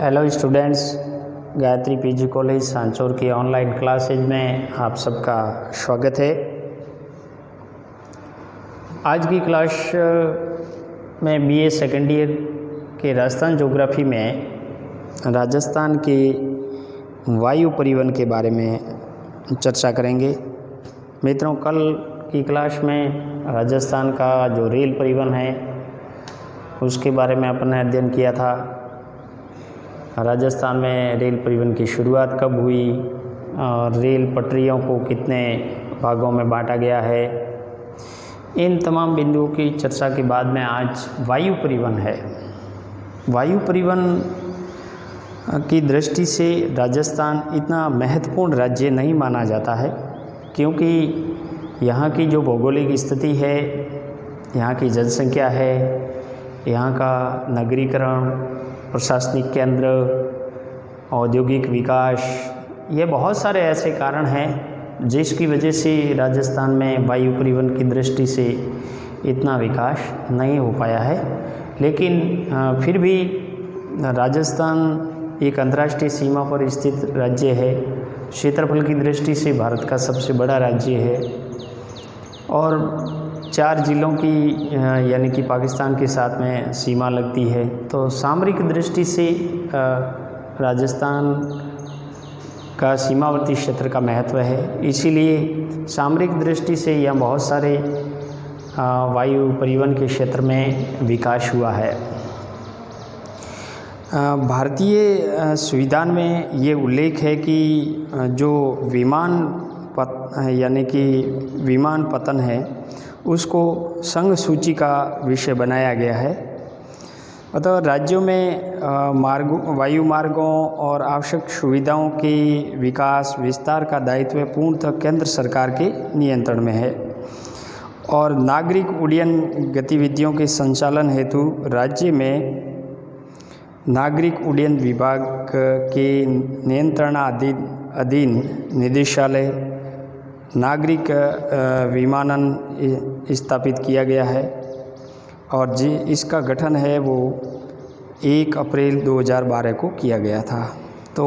Hello students, Gayatri PG college Sanchore की online classes में आप सबका स्वागत है। आज की क्लास में बीए सेकेंड ईयर के राजस्थान ज्योग्राफी में राजस्थान के वायु परिवहन के बारे में चर्चा करेंगे। मित्रों, कल की क्लास में राजस्थान का जो रेल परिवहन है उसके बारे में अपन ने अध्ययन किया था। राजस्थान में रेल परिवहन की शुरुआत कब हुई और रेल पटरियों को कितने भागों में बांटा गया है, इन तमाम बिंदुओं की चर्चा के बाद में आज वायु परिवहन है। वायु परिवहन की दृष्टि से राजस्थान इतना महत्वपूर्ण राज्य नहीं माना जाता है, क्योंकि यहाँ की जो भौगोलिक स्थिति है, यहाँ की जनसंख्या है, यहाँ का नगरीकरण, प्रशासनिक केंद्र, औद्योगिक विकास, ये बहुत सारे ऐसे कारण हैं जिसकी वजह से राजस्थान में वायु परिवहन की दृष्टि से इतना विकास नहीं हो पाया है। लेकिन फिर भी राजस्थान एक अंतर्राष्ट्रीय सीमा पर स्थित राज्य है। क्षेत्रफल की दृष्टि से भारत का सबसे बड़ा राज्य है और 4 जिलों की यानी कि पाकिस्तान के साथ में सीमा लगती है। तो सामरिक दृष्टि से राजस्थान का सीमावर्ती क्षेत्र का महत्व है, इसीलिए सामरिक दृष्टि से यह बहुत सारे वायु परिवहन के क्षेत्र में विकास हुआ है। भारतीय संविधान में ये उल्लेख है कि जो यानी कि विमान पतन है उसको संघ सूची का विषय बनाया गया है। अतः राज्यों में वायु मार्गों और आवश्यक सुविधाओं के विकास विस्तार का दायित्व पूर्णतः केंद्र सरकार के नियंत्रण में है और नागरिक उड्डयन गतिविधियों के संचालन हेतु राज्य में नागरिक उड्डयन विभाग के नियंत्रणाधीन निदेशालय नागरिक विमानन स्थापित किया गया है और इसका गठन है वो 1 अप्रैल 2012 को किया गया था। तो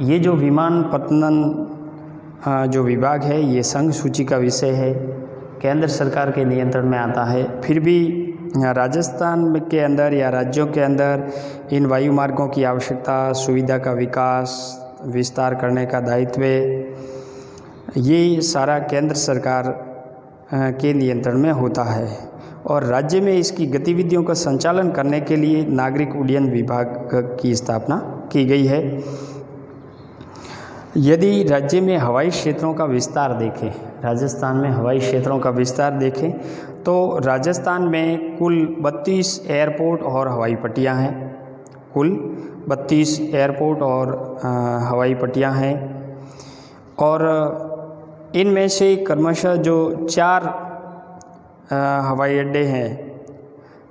ये जो विमान पत्तन जो विभाग है ये संघ सूची का विषय है, केंद्र सरकार के नियंत्रण में आता है। फिर भी राजस्थान के अंदर या राज्यों के अंदर इन वायु मार्गों की आवश्यकता, सुविधा का विकास विस्तार करने का दायित्व ये सारा केंद्र सरकार के नियंत्रण में होता है और राज्य में इसकी गतिविधियों का संचालन करने के लिए नागरिक उड्डयन विभाग की स्थापना की गई है। यदि राज्य में हवाई क्षेत्रों का विस्तार देखें, राजस्थान में हवाई क्षेत्रों का विस्तार देखें तो राजस्थान में कुल 32 एयरपोर्ट और हवाई पट्टियाँ हैं। कुल 32 एयरपोर्ट और हवाई पट्टियाँ हैं और इनमें से क्रमशः जो 4 हवाई अड्डे हैं,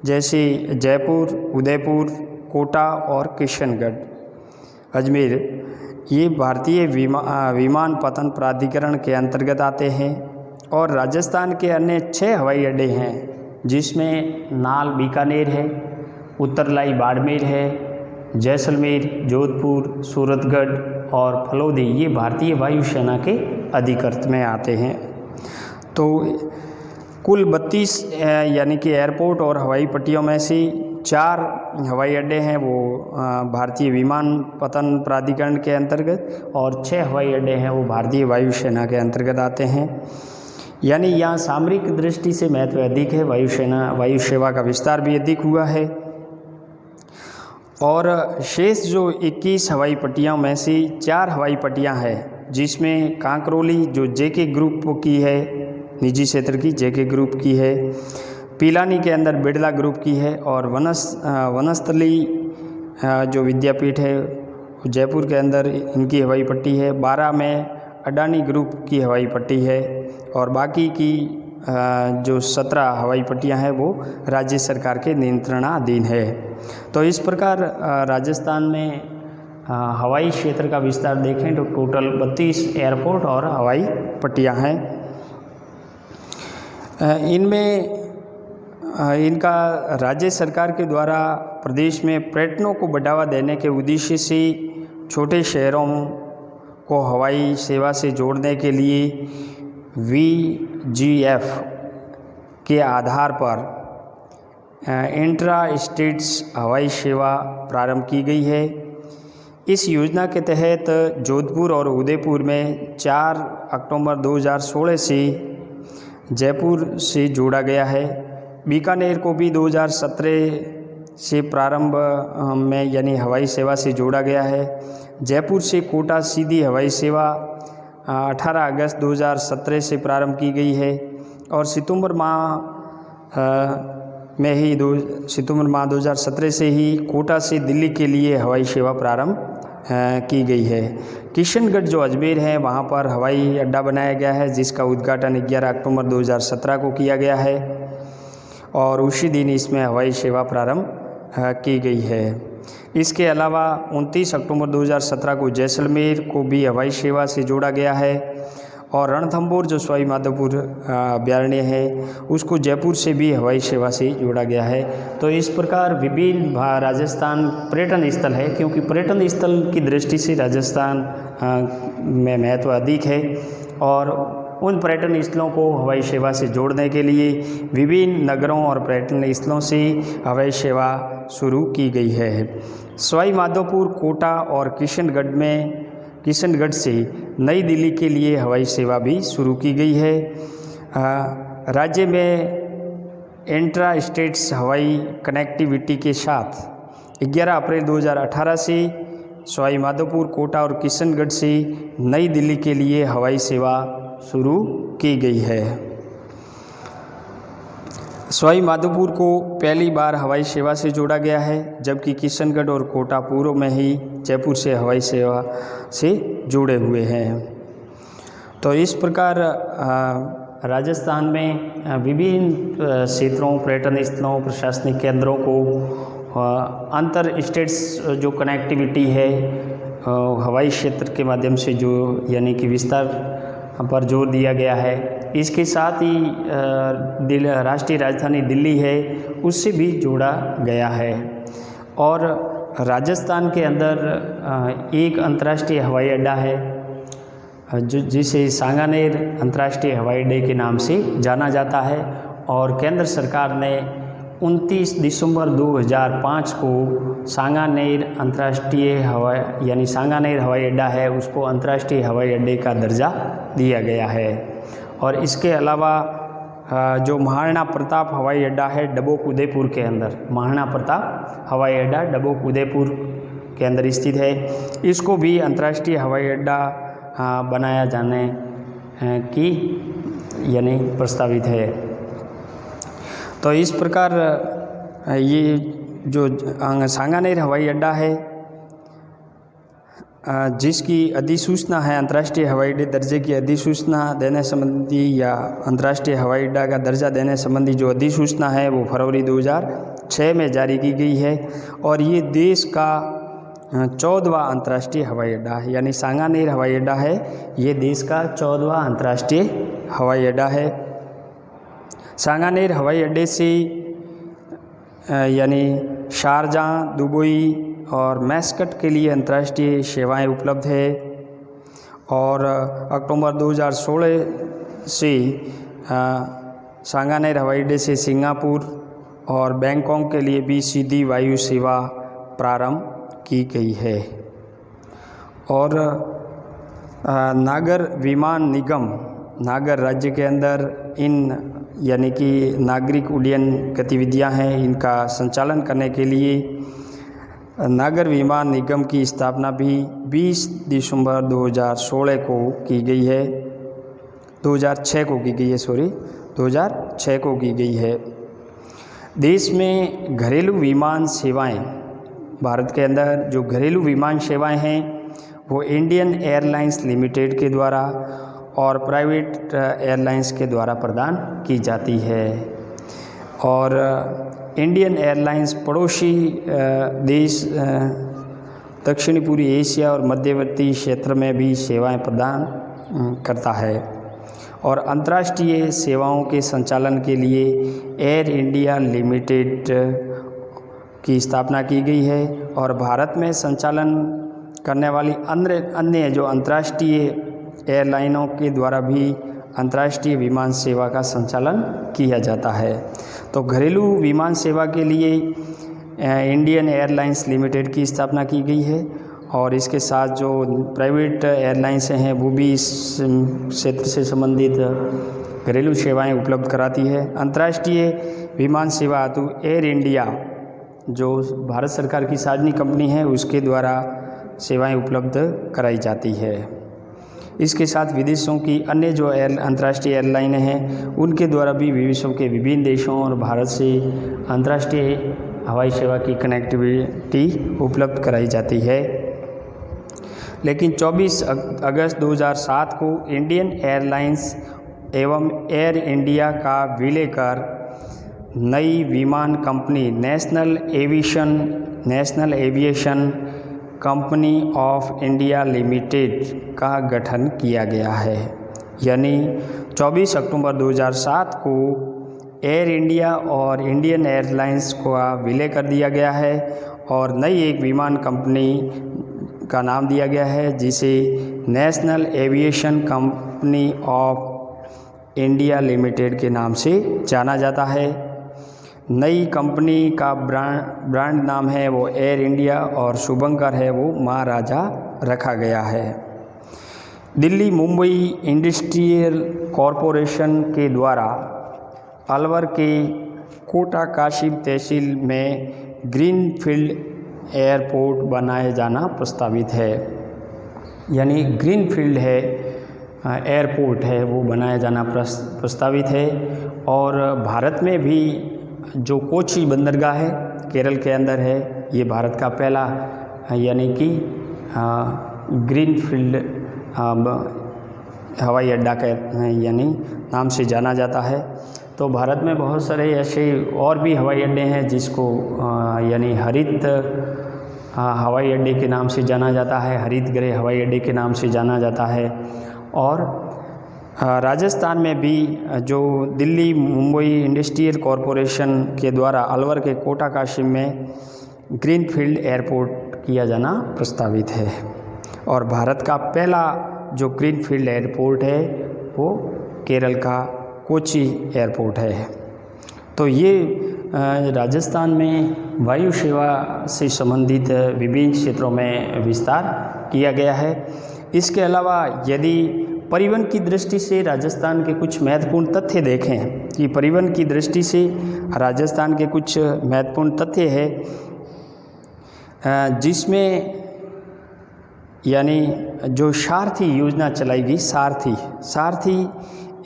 जैसे जयपुर, उदयपुर, कोटा और किशनगढ़, अजमेर, ये भारतीय विमान पतन प्राधिकरण के अंतर्गत आते हैं। और राजस्थान के अन्य 6 हवाई अड्डे हैं, जिसमें नाल बीकानेर है, उत्तरलाई बाड़मेर है, जैसलमेर, जोधपुर, सूरतगढ़ और फलोदी, ये भारतीय वायुसेना के अधिकृत में आते हैं। तो कुल 32 यानी कि एयरपोर्ट और हवाई पट्टियों में से 4 हवाई अड्डे हैं वो भारतीय विमान पतन प्राधिकरण के अंतर्गत और 6 हवाई अड्डे हैं वो भारतीय वायुसेना के अंतर्गत आते हैं। यानी यहाँ सामरिक दृष्टि से महत्व अधिक है, वायु सेवा का विस्तार भी अधिक हुआ है। और शेष जो 21 हवाई पट्टियों में से 4 हवाई पट्टियाँ हैं, जिसमें कांकरोली जो जेके ग्रुप की है, निजी क्षेत्र की जेके ग्रुप की है, पिलानी के अंदर बिड़ला ग्रुप की है और वनस्थली जो विद्यापीठ है जयपुर के अंदर इनकी हवाई पट्टी है। 12 में अडानी ग्रुप की हवाई पट्टी है और बाकी की जो 17 हवाई पट्टियाँ हैं वो राज्य सरकार के नियंत्रणाधीन है। तो इस प्रकार राजस्थान में हवाई क्षेत्र का विस्तार देखें तो टोटल 32 एयरपोर्ट और हवाई पट्टियाँ हैं। इनमें इनका राज्य सरकार के द्वारा प्रदेश में पर्यटनों को बढ़ावा देने के उद्देश्य से छोटे शहरों को हवाई सेवा से जोड़ने के लिए VGF के आधार पर इंट्रा स्टेट्स हवाई सेवा प्रारंभ की गई है। इस योजना के तहत जोधपुर और उदयपुर में 4 अक्टूबर 2016 से जयपुर से जोड़ा गया है। बीकानेर को भी 2017 से प्रारंभ में यानी हवाई सेवा से जोड़ा गया है। जयपुर से कोटा सीधी हवाई सेवा 18 अगस्त 2017 से प्रारंभ की गई है और सितंबर माह 2017 से ही कोटा से दिल्ली के लिए हवाई सेवा प्रारंभ की गई है। किशनगढ़ जो अजमेर है वहाँ पर हवाई अड्डा बनाया गया है, जिसका उद्घाटन 11 अक्टूबर 2017 को किया गया है और उसी दिन इसमें हवाई सेवा प्रारंभ की गई है। इसके अलावा 29 अक्टूबर 2017 को जैसलमेर को भी हवाई सेवा से जोड़ा गया है और रणथंभौर जो सवाई माधोपुर अभयारण्य है उसको जयपुर से भी हवाई सेवा से जोड़ा गया है। तो इस प्रकार विभिन्न राजस्थान पर्यटन स्थल है, क्योंकि पर्यटन स्थल की दृष्टि से राजस्थान में महत्व अधिक है और उन पर्यटन स्थलों को हवाई सेवा से जोड़ने के लिए विभिन्न नगरों और पर्यटन स्थलों से हवाई सेवा शुरू की गई है। सवाई माधोपुर, कोटा और किशनगढ़ से नई दिल्ली के लिए हवाई सेवा भी शुरू की गई है। राज्य में इंट्रा स्टेट्स हवाई कनेक्टिविटी के साथ 11 अप्रैल 2018 से सवाई माधोपुर, कोटा और किशनगढ़ से नई दिल्ली के लिए हवाई सेवा शुरू की गई है। सवाई माधोपुर को पहली बार हवाई सेवा से जोड़ा गया है, जबकि किशनगढ़ और कोटा पूर्व में ही जयपुर से हवाई सेवा से जुड़े हुए हैं। तो इस प्रकार राजस्थान में विभिन्न क्षेत्रों, पर्यटन स्थलों, प्रशासनिक केंद्रों को अंतर स्टेट्स जो कनेक्टिविटी है हवाई क्षेत्र के माध्यम से जो यानी कि विस्तार पर जोर दिया गया है। इसके साथ ही राष्ट्रीय राजधानी दिल्ली है उससे भी जोड़ा गया है और राजस्थान के अंदर एक अंतर्राष्ट्रीय हवाई अड्डा है जिसे सांगानेर अंतर्राष्ट्रीय हवाई अड्डे के नाम से जाना जाता है और केंद्र सरकार ने 29 दिसंबर 2005 को सांगानेर अंतर्राष्ट्रीय सांगानेर हवाई अड्डा है उसको अंतर्राष्ट्रीय हवाई अड्डे का दर्जा दिया गया है। और इसके अलावा जो महाराणा प्रताप हवाई अड्डा है डबोक उदयपुर के अंदर, महाराणा प्रताप हवाई अड्डा डबोक उदयपुर के अंदर स्थित है, इसको भी अंतर्राष्ट्रीय हवाई अड्डा बनाया जाने की यानी प्रस्तावित है। तो इस प्रकार ये जो सांगानेर हवाई अड्डा है जिसकी अधिसूचना है अंतर्राष्ट्रीय हवाई अड्डे दर्जे की अधिसूचना देने संबंधी या अंतर्राष्ट्रीय हवाई अड्डा का दर्जा देने संबंधी जो अधिसूचना है वो फरवरी 2006 में जारी की गई है और ये देश का 14वां अंतर्राष्ट्रीय हवाई अड्डा है, यानी सांगानेर हवाई अड्डा है ये देश का 14वां अंतर्राष्ट्रीय हवाई अड्डा है। सांगानेर हवाई अड्डे से यानी शारजाह, दुबई और मैस्कट के लिए अंतर्राष्ट्रीय सेवाएं उपलब्ध है और अक्टूबर 2016 से सांगानेर हवाई अड्डे से सिंगापुर और बैंकॉक के लिए भी सीधी वायु सेवा प्रारंभ की गई है। और नागर विमान निगम, नागर राज्य के अंदर इन यानी कि नागरिक उड्डयन गतिविधियां हैं, इनका संचालन करने के लिए नागर विमान निगम की स्थापना भी 20 दिसंबर 2016 को की गई है, 2006 को की गई है, 2006 को की गई है। देश में घरेलू विमान सेवाएं, भारत के अंदर जो घरेलू विमान सेवाएं हैं वो इंडियन एयरलाइंस लिमिटेड के द्वारा और प्राइवेट एयरलाइंस के द्वारा प्रदान की जाती है। और इंडियन एयरलाइंस पड़ोसी देश दक्षिणी पूर्वी एशिया और मध्यवर्ती क्षेत्र में भी सेवाएं प्रदान करता है और अंतर्राष्ट्रीय सेवाओं के संचालन के लिए एयर इंडिया लिमिटेड की स्थापना की गई है। और भारत में संचालन करने वाली अन्य जो अंतर्राष्ट्रीय एयरलाइनों के द्वारा भी अंतर्राष्ट्रीय विमान सेवा का संचालन किया जाता है। तो घरेलू विमान सेवा के लिए इंडियन एयरलाइंस लिमिटेड की स्थापना की गई है और इसके साथ जो प्राइवेट एयरलाइंस हैं वो भी इस क्षेत्र से संबंधित घरेलू सेवाएं उपलब्ध कराती है। अंतर्राष्ट्रीय विमान सेवा हेतु एयर इंडिया जो भारत सरकार की सार्वजनिक कंपनी है उसके द्वारा सेवाएं उपलब्ध कराई जाती है। इसके साथ विदेशों की अन्य जो अंतर्राष्ट्रीय एयरलाइनें हैं उनके द्वारा भी विश्व के विभिन्न देशों और भारत से अंतर्राष्ट्रीय हवाई सेवा की कनेक्टिविटी उपलब्ध कराई जाती है। लेकिन 24 अगस्त 2007 को इंडियन एयरलाइंस एवं एयर इंडिया का विलय कर नई विमान company national aviation company of India limited का गठन किया गया है। यानी 24 अक्टूबर 2007 को एयर इंडिया और इंडियन एयरलाइंस का विलय कर दिया गया है और नई एक विमान कंपनी का नाम दिया गया है जिसे national aviation company of India limited के नाम से जाना जाता है। नई कंपनी का ब्रांड नाम है वो एयर इंडिया और शुभंकर है वो महाराजा रखा गया है। दिल्ली मुंबई इंडस्ट्रियल कॉरपोरेशन के द्वारा अलवर के कोटा काशिम तहसील में ग्रीनफील्ड एयरपोर्ट बनाए जाना प्रस्तावित है। यानी ग्रीनफील्ड है एयरपोर्ट है वो बनाया जाना प्रस्तावित है। और भारत में भी जो कोची बंदरगाह है केरल के अंदर है, ये भारत का पहला यानी कि ग्रीनफील्ड हवाई अड्डा का यानी नाम से जाना जाता है। तो भारत में बहुत सारे ऐसे और भी हवाई अड्डे हैं जिसको यानी हरित हवाई अड्डे के नाम से जाना जाता है, हरित गृह हवाई अड्डे के नाम से जाना जाता है। और राजस्थान में भी जो दिल्ली मुंबई इंडस्ट्रियल कॉरपोरेशन के द्वारा अलवर के कोटा काशिम में ग्रीनफील्ड एयरपोर्ट किया जाना प्रस्तावित है। और भारत का पहला जो ग्रीनफील्ड एयरपोर्ट है वो केरल का कोची एयरपोर्ट है। तो ये राजस्थान में वायु सेवा से संबंधित विभिन्न क्षेत्रों में विस्तार किया गया है। इसके अलावा यदि परिवहन की दृष्टि से राजस्थान के कुछ महत्वपूर्ण तथ्य देखें कि परिवहन की दृष्टि से राजस्थान के कुछ महत्वपूर्ण तथ्य है जिसमें यानी जो सारथी योजना चलाई गई, सारथी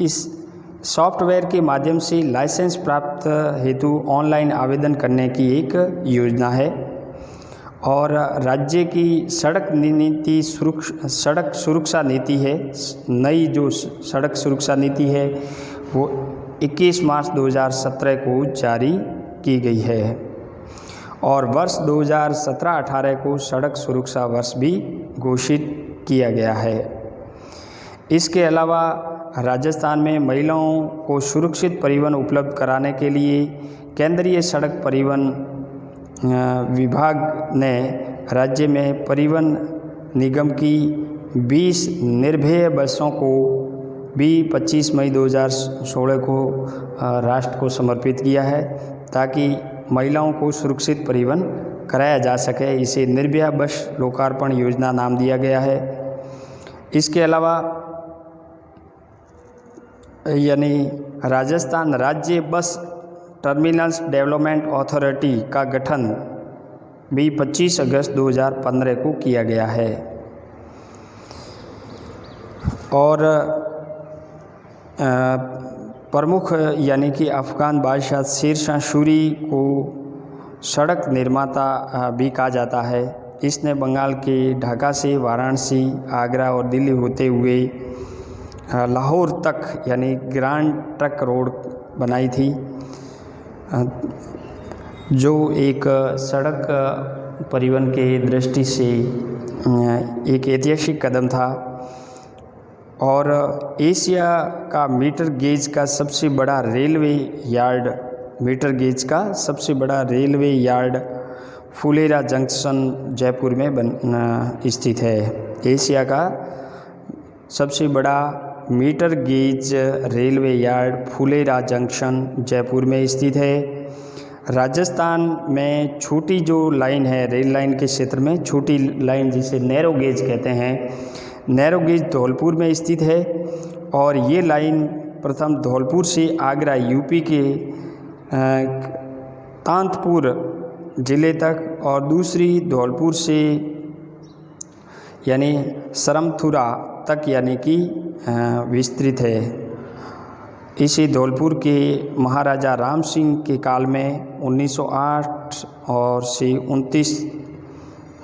इस सॉफ्टवेयर के माध्यम से लाइसेंस प्राप्त हेतु ऑनलाइन आवेदन करने की एक योजना है। और राज्य की सड़क सुरक्षा नीति है, नई जो सड़क सुरक्षा नीति है वो 21 मार्च 2017 को जारी की गई है। और वर्ष 2017-18 को सड़क सुरक्षा वर्ष भी घोषित किया गया है। इसके अलावा राजस्थान में महिलाओं को सुरक्षित परिवहन उपलब्ध कराने के लिए केंद्रीय सड़क परिवहन विभाग ने राज्य में परिवहन निगम की 20 निर्भय बसों को भी 25 मई 2016 को राष्ट्र को समर्पित किया है ताकि महिलाओं को सुरक्षित परिवहन कराया जा सके। इसे निर्भया बस लोकार्पण योजना नाम दिया गया है। इसके अलावा यानी राजस्थान राज्य बस टर्मिनल्स डेवलपमेंट अथॉरिटी का गठन भी 25 अगस्त 2015 को किया गया है। और प्रमुख यानी कि अफ़गान बादशाह शेरशाह सूरी को सड़क निर्माता भी कहा जाता है। इसने बंगाल के ढाका से वाराणसी, आगरा और दिल्ली होते हुए लाहौर तक यानी ग्रैंड ट्रंक रोड बनाई थी, जो एक सड़क परिवहन के दृष्टि से एक ऐतिहासिक कदम था। और एशिया का मीटर गेज का सबसे बड़ा रेलवे यार्ड, मीटर गेज का सबसे बड़ा railway yard Phulera junction Jaipur में स्थित है। एशिया का सबसे बड़ा metre gauge railway yard Phulera junction Jaipur में स्थित है। राजस्थान में छोटी जो लाइन है रेल लाइन के क्षेत्र में, छोटी लाइन जिसे नैरो गेज कहते हैं, नैरो गेज धौलपुर में स्थित है। और ये लाइन प्रथम धौलपुर से आगरा यूपी के तांतपुर ज़िले तक और दूसरी धौलपुर से यानी सरमथुरा तक यानी कि विस्तृत है। इसी धौलपुर के महाराजा राम सिंह के काल में 1908 और से 29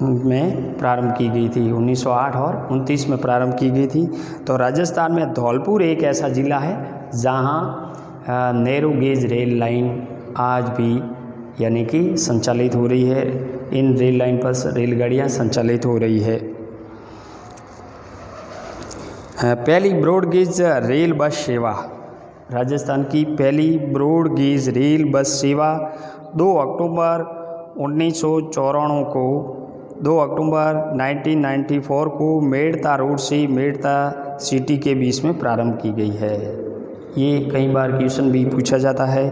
में प्रारंभ की गई थी। 1908 और 29 में प्रारंभ की गई थी। तो राजस्थान में धौलपुर एक ऐसा ज़िला है जहाँ नैरो गेज रेल लाइन आज भी यानी कि संचालित हो रही है। इन रेल लाइन पर रेलगाड़ियाँ संचालित हो रही है। पहली ब्रॉड गेज रेल बस सेवा, राजस्थान की पहली ब्रॉड गेज रेल बस सेवा 2 अक्टूबर 1994 को 2 अक्टूबर 1994 को मेड़ता रोड से मेड़ता सिटी के बीच में प्रारंभ की गई है। ये कई बार क्वेश्चन भी पूछा जाता है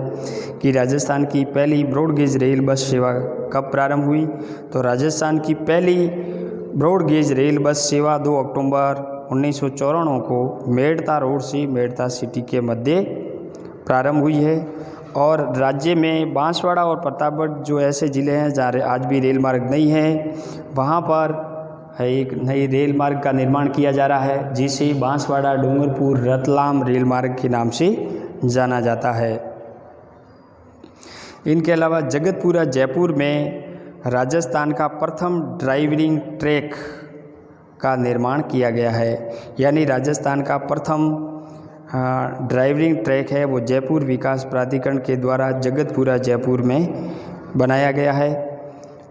कि राजस्थान की पहली ब्रॉड गेज रेल बस सेवा कब प्रारंभ हुई। तो राजस्थान की पहली ब्रॉड गेज रेल बस सेवा 2 अक्टूबर 1994 को मेड़ता रोड से मेड़ता सिटी के मध्य प्रारंभ हुई है। और राज्य में बांसवाड़ा और प्रतापगढ़ जो ऐसे ज़िले हैं जहाँ आज भी रेल मार्ग नहीं है, वहाँ पर एक नई रेल मार्ग का निर्माण किया जा रहा है जिसे बांसवाड़ा डूंगरपुर रतलाम रेल मार्ग के नाम से जाना जाता है। इनके अलावा जगतपुरा जयपुर में राजस्थान का प्रथम ड्राइविंग ट्रैक का निर्माण किया गया है। यानी राजस्थान का प्रथम ड्राइविंग ट्रैक है वो जयपुर विकास प्राधिकरण के द्वारा जगतपुरा जयपुर में बनाया गया है।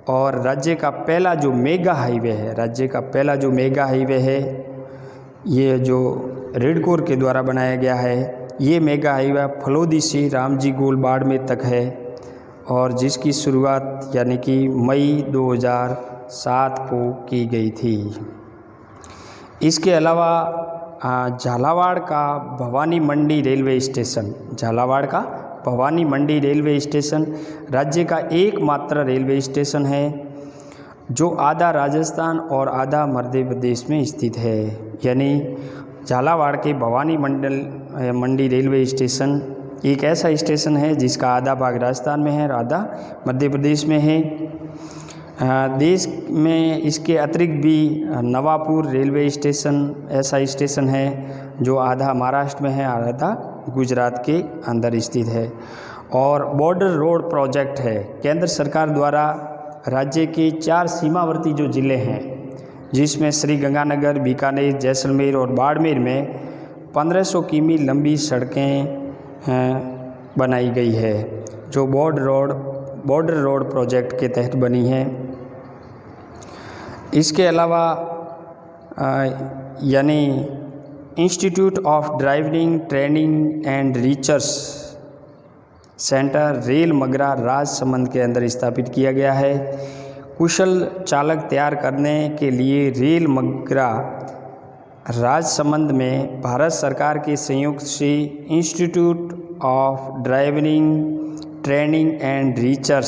और राज्य का पहला जो मेगा हाईवे है, राज्य का पहला जो मेगा हाईवे है ये जो रेडकोर के द्वारा बनाया गया है। ये मेगा हाईवे फलोदी से रामजी गोल बाड़मेर तक है और जिसकी शुरुआत यानी कि मई 2007 को की गई थी। इसके अलावा झालावाड़ का भवानी मंडी रेलवे स्टेशन, झालावाड़ का भवानी मंडी रेलवे स्टेशन राज्य का एकमात्र रेलवे स्टेशन है जो आधा राजस्थान और आधा मध्य प्रदेश में स्थित है। यानी झालावाड़ के भवानी मंडी रेलवे स्टेशन एक ऐसा स्टेशन है जिसका आधा भाग राजस्थान में है और आधा मध्य प्रदेश में है। देश में इसके अतिरिक्त भी नवापुर रेलवे स्टेशन ऐसा स्टेशन है जो आधा महाराष्ट्र में है और आधा गुजरात के अंदर स्थित है। और बॉर्डर रोड प्रोजेक्ट है केंद्र सरकार द्वारा राज्य के 4 सीमावर्ती जो ज़िले हैं जिसमें श्री गंगानगर, बीकानेर, जैसलमेर और बाड़मेर में 1500 किमी लंबी सड़कें बनाई गई है जो बॉर्डर रोड प्रोजेक्ट के तहत बनी है। इसके अलावा यानी institute of driving training and research centre rail Magra Rajsamand के अंदर स्थापित किया गया है। कुशल चालक तैयार करने के लिए रेल मगरा राजसमंद में भारत सरकार के सहयोग से institute of driving training and research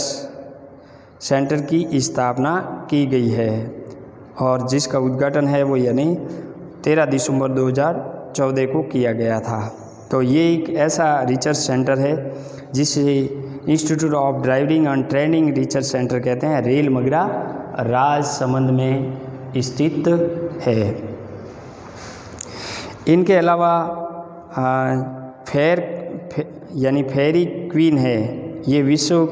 centre की स्थापना की गई है और जिसका उद्घाटन है वो यानी 13 दिसंबर 2014 को किया गया था। तो ये एक ऐसा रिसर्च सेंटर है जिसे institute of driving and training research centre कहते हैं, रेल मगरा राजसमंद में स्थित है। इनके अलावा यानी फेरी क्वीन है, ये विश्व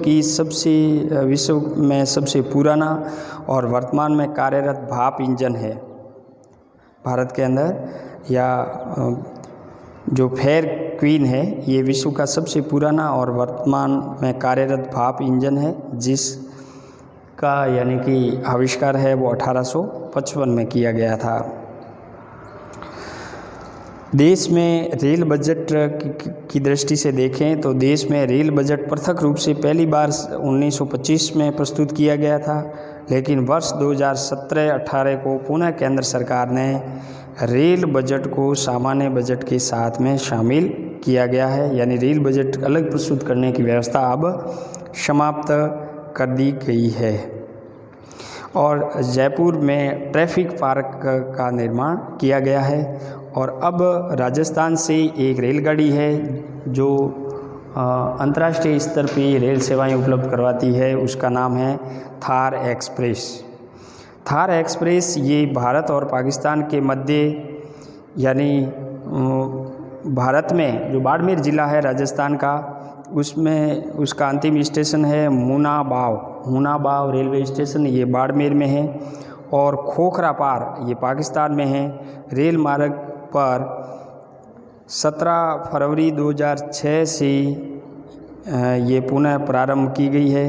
में सबसे पुराना और वर्तमान में कार्यरत भाप इंजन है भारत के अंदर। या जो फेयर क्वीन है ये विश्व का सबसे पुराना और वर्तमान में कार्यरत भाप इंजन है जिसका यानी कि आविष्कार है वो 1855 में किया गया था। देश में रेल बजट की दृष्टि से देखें तो देश में रेल बजट पृथक रूप से पहली बार 1925 में प्रस्तुत किया गया था, लेकिन वर्ष 2017-18 को पुनः केंद्र सरकार ने रेल बजट को सामान्य बजट के साथ में शामिल किया गया है, यानी रेल बजट अलग प्रस्तुत करने की व्यवस्था अब समाप्त कर दी गई है। और जयपुर में ट्रैफिक पार्क का निर्माण किया गया है और अब राजस्थान से एक रेलगाड़ी है जो अंतर्राष्ट्रीय स्तर पे रेल सेवाएं उपलब्ध करवाती है, उसका नाम है थार एक्सप्रेस। थार एक्सप्रेस ये भारत और पाकिस्तान के मध्य, यानी भारत में जो बाड़मेर ज़िला है राजस्थान का, उसमें उसका अंतिम स्टेशन है मुनाबाव रेलवे स्टेशन, ये बाड़मेर में है। और खोखरापार ये पाकिस्तान में है। रेल मार्ग पर 17 फरवरी 2006 से ये पुनः प्रारंभ की गई है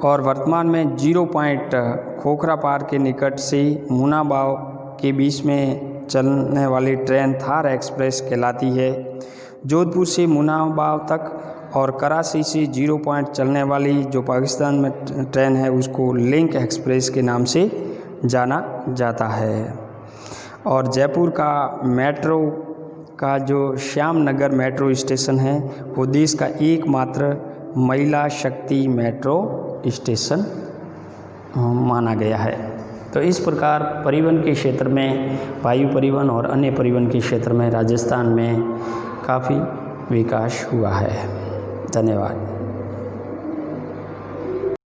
और वर्तमान में 0 पॉइंट खोखरापार के निकट से मुनाबाव के बीच में चलने वाली ट्रेन थार एक्सप्रेस कहलाती है। जोधपुर से मुनाबाव तक और कराची से 0 पॉइंट चलने वाली जो पाकिस्तान में ट्रेन है उसको लिंक एक्सप्रेस के नाम से जाना जाता है। और जयपुर का मेट्रो का जो श्याम नगर मेट्रो स्टेशन है वो देश का एकमात्र महिला शक्ति मेट्रो स्टेशन माना गया है। तो इस प्रकार परिवहन के क्षेत्र में, वायु परिवहन और अन्य परिवहन के क्षेत्र में राजस्थान में काफ़ी विकास हुआ है। धन्यवाद।